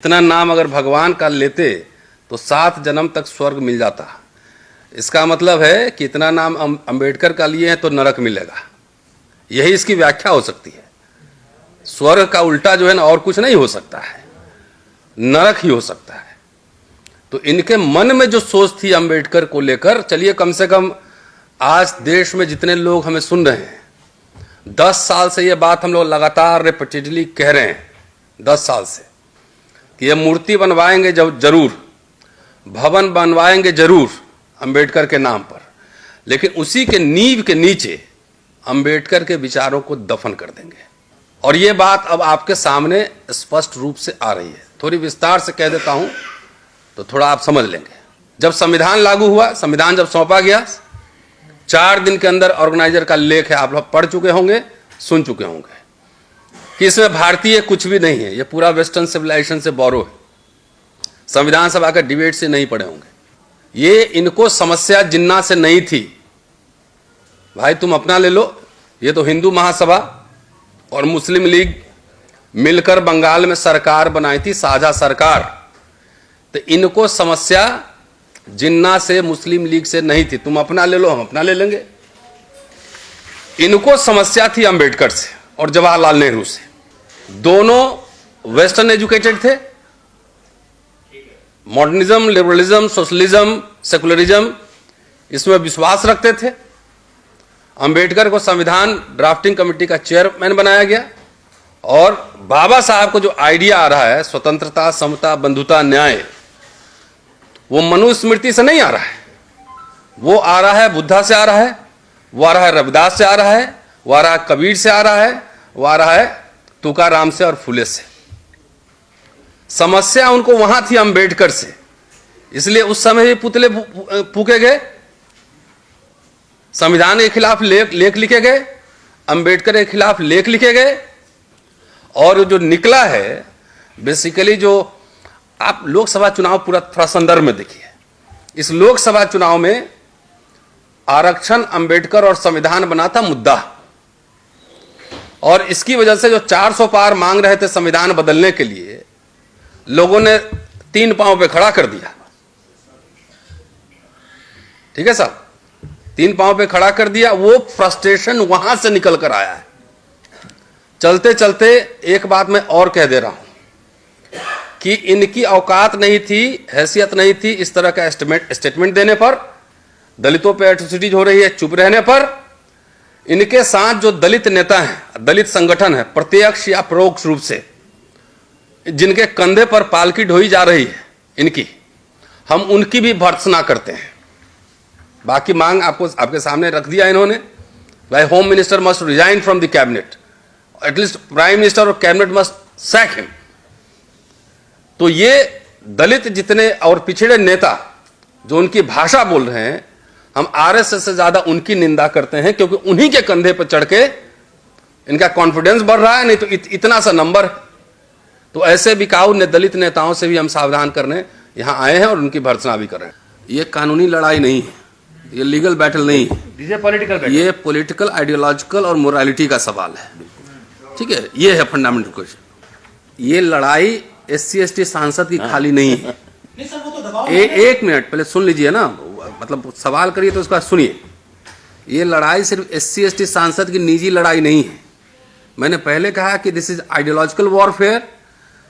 इतना नाम अगर भगवान का लेते तो 7 जन्म तक स्वर्ग मिल जाता। इसका मतलब है कि इतना नाम अंबेडकर का लिए हैं तो नरक मिलेगा। यही इसकी व्याख्या हो सकती है। स्वर्ग का उल्टा जो है ना और कुछ नहीं हो सकता है, नरक ही हो सकता है। तो इनके मन में जो सोच थी अंबेडकर को लेकर, चलिए कम से कम आज देश में जितने लोग हमें सुन रहे हैं, 10 साल से ये बात हम लोग लगातार रिपीटेडली कह रहे हैं, 10 साल से, कि ये मूर्ति बनवाएंगे जरूर, भवन बनवाएंगे जरूर अंबेडकर के नाम पर, लेकिन उसी के नींव के नीचे अंबेडकर के विचारों को दफन कर देंगे। और ये बात अब आपके सामने स्पष्ट रूप से आ रही है। थोड़ी विस्तार से कह देता हूं तो थोड़ा आप समझ लेंगे। जब संविधान लागू हुआ, संविधान जब सौंपा गया, 4 दिन के अंदर ऑर्गेनाइजर का लेख है, आप लोग पढ़ चुके होंगे, सुन चुके होंगे, कि इसमें भारतीय कुछ भी नहीं है, ये पूरा वेस्टर्न सिविलाइजेशन से बोरो है। संविधान सभा के डिबेट से नहीं पढ़े होंगे। ये इनको समस्या जिन्ना से नहीं थी। भाई तुम अपना ले लो, ये तो हिंदू महासभा और मुस्लिम लीग मिलकर बंगाल में सरकार बनाई थी, साझा सरकार। तो इनको समस्या जिन्ना से, मुस्लिम लीग से नहीं थी। तुम अपना ले लो, हम अपना ले लेंगे। इनको समस्या थी अंबेडकर से और जवाहरलाल नेहरू से। दोनों वेस्टर्न एजुकेटेड थे, मॉडर्निज्म, लिबरलिज्म, सोशलिज्म, सेकुलरिज्म, इसमें विश्वास रखते थे। अंबेडकर को संविधान ड्राफ्टिंग कमेटी का चेयरमैन बनाया गया और बाबा साहब को जो आइडिया आ रहा है स्वतंत्रता, समता, बंधुता, न्याय, वो मनुस्मृति से नहीं आ रहा है, वो आ रहा है बुद्धा से आ रहा है, वो आ रहा है रविदास से आ रहा है, वो आ रहा है कबीर से आ रहा है, वो आ रहा है तुकाराम से और फुले से। समस्या उनको वहां थी अंबेडकर से, इसलिए उस समय ये पुतले फूके गए, संविधान के खिलाफ लेख लिखे गए, अंबेडकर के खिलाफ लेख लिखे गए। और जो निकला है बेसिकली, जो आप लोकसभा चुनाव पूरा थोड़ा संदर्भ में देखिए। इस लोकसभा चुनाव में आरक्षण अंबेडकर और संविधान बना था मुद्दा, और इसकी वजह से जो 400 पार मांग रहे थे संविधान बदलने के लिए, लोगों ने 3 पांव पे खड़ा कर दिया। ठीक है साहब, 3 पांव पे खड़ा कर दिया। वो फ्रस्ट्रेशन वहां से निकल कर आया है। चलते चलते एक बात मैं और कह दे रहा हूं कि इनकी औकात नहीं थी, हैसियत नहीं थी इस तरह का स्टेटमेंट देने पर, दलितों पे एट्रोसिटीज हो रही है चुप रहने पर। इनके साथ जो दलित नेता हैं, दलित संगठन है, प्रत्यक्ष या परोक्ष रूप से जिनके कंधे पर पालकी ढोई जा रही है इनकी, हम उनकी भी भर्त्सना करते हैं। बाकी मांग आपके सामने रख दिया इन्होंने, भाई home minister must resign from the cabinet, at least prime minister और कैबिनेट मस्ट सैक हिम। तो ये दलित जितने और पिछड़े नेता जो उनकी भाषा बोल रहे हैं, हम आरएसएस से ज्यादा उनकी निंदा करते हैं, क्योंकि उन्हीं के कंधे पर चढ़ के इनका कॉन्फिडेंस बढ़ रहा है, नहीं तो इतना सा नंबर। तो ऐसे बिकाऊ दलित नेताओं से भी हम सावधान करने यहां आए हैं और उनकी भर्त्सना भी कर रहे हैं। ये कानूनी लड़ाई नहीं है, ये लीगल बैटल नहीं है, ये पॉलिटिकल, आइडियोलॉजिकल और मोरालिटी का सवाल है। ठीक है, ये है फंडामेंटल क्वेश्चन। ये लड़ाई SC/ST सांसद की खाली नहीं है। एक मिनट पहले सुन लीजिए ना, मतलब सवाल करिए तो उसका सुनिए। ये लड़ाई सिर्फ SC/ST सांसद की निजी लड़ाई नहीं है। मैंने पहले कहा कि दिस इज आइडियोलॉजिकल वॉरफेयर।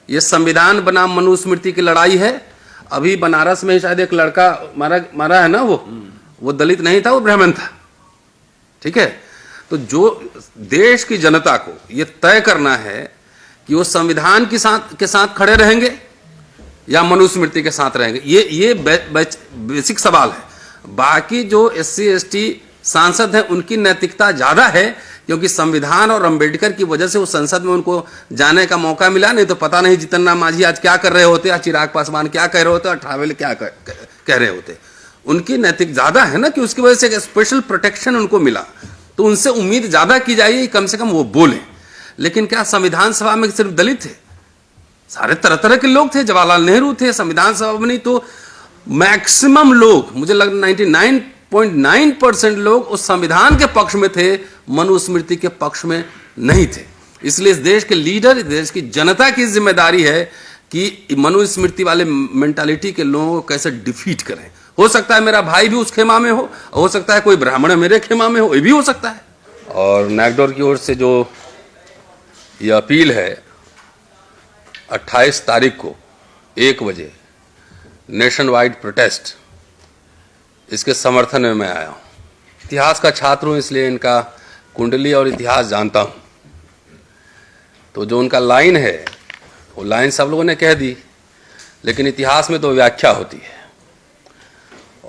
ये संविधान बनाम मनुस्मृति की लड़ाई है। अभी बनारस में शायद एक लड़का मारा है ना, वो दलित नहीं था, वो ब्राह्मण था। ठीक है, तो जो देश की जनता को ये तय करना है कि वो संविधान के साथ खड़े रहेंगे या मनुस्मृति के साथ रहेंगे, ये बेसिक सवाल है। बाकी जो SC/ST सांसद हैं उनकी नैतिकता ज्यादा है, क्योंकि संविधान और अंबेडकर की वजह से उस संसद में उनको जाने का मौका मिला। नहीं तो पता नहीं जीतन राम मांझी आज क्या कर रहे होते, या चिराग पासवान क्या कह रहे होते, और ट्रैवल क्या कह रहे होते। उनकी नैतिक ज्यादा है ना, कि उसकी वजह से एक स्पेशल प्रोटेक्शन उनको मिला। तो उनसे उम्मीद ज्यादा की जाएगी, कम से कम वो बोले। लेकिन क्या संविधान सभा में सिर्फ दलित थे? सारे तरह तरह के लोग थे। जवाहरलाल नेहरू थे संविधान सभा में, नहीं तो मैक्सिमम लोग, मुझे लगता 99.9% लोग उस संविधान के पक्ष में थे, मनुस्मृति के पक्ष में नहीं थे। इसलिए इस देश के लीडर, इस देश की जनता की जिम्मेदारी है कि मनुस्मृति वाले मेंटालिटी के लोगों को कैसे डिफीट करें। हो सकता है मेरा भाई भी उस खेमा में हो सकता है कोई ब्राह्मण मेरे खेमा में हो, ये भी हो सकता है। और नैकडोर की ओर से जो ये अपील है 28 तारीख को 1 बजे नेशन वाइड प्रोटेस्ट, इसके समर्थन में मैं आया हूँ। इतिहास का छात्र हूँ इसलिए इनका कुंडली और इतिहास जानता हूँ। तो जो उनका लाइन है वो लाइन सब लोगों ने कह दी, लेकिन इतिहास में तो व्याख्या होती है।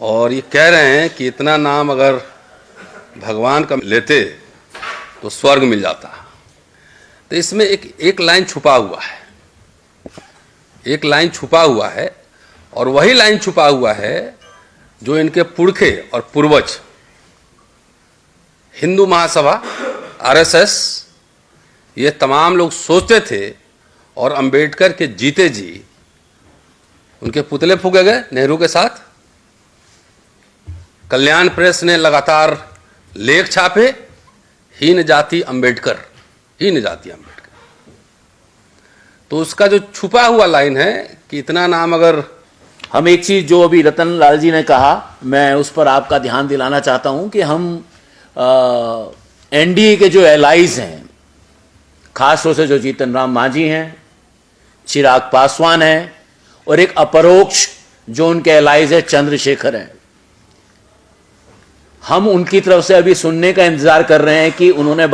और ये कह रहे हैं कि इतना नाम अगर भगवान का लेते तो स्वर्ग मिल जाता। तो इसमें एक लाइन छुपा हुआ है, एक लाइन छुपा हुआ है, और वही लाइन छुपा हुआ है जो इनके पुरखे और पूर्वज हिंदू महासभा, आरएसएस, ये तमाम लोग सोचते थे। और अंबेडकर के जीते जी उनके पुतले फूके गए नेहरू के साथ। कल्याण प्रेस ने लगातार लेख छापे, हीन जाति अंबेडकर, हीन जाति अंबेडकर। तो उसका जो छुपा हुआ लाइन है कि इतना नाम अगर हम एक चीज जो अभी रतन लाल जी ने कहा, मैं उस पर आपका ध्यान दिलाना चाहता हूं कि हम एनडीए के जो एलाइज हैं, खास तौर से जो जीतन राम मांझी हैं, चिराग पासवान हैं, और एक अपरोक्ष जो उनके एलाइज है चंद्रशेखर हैं, हम उनकी तरफ से अभी सुनने का इंतजार कर रहे हैं कि उन्होंने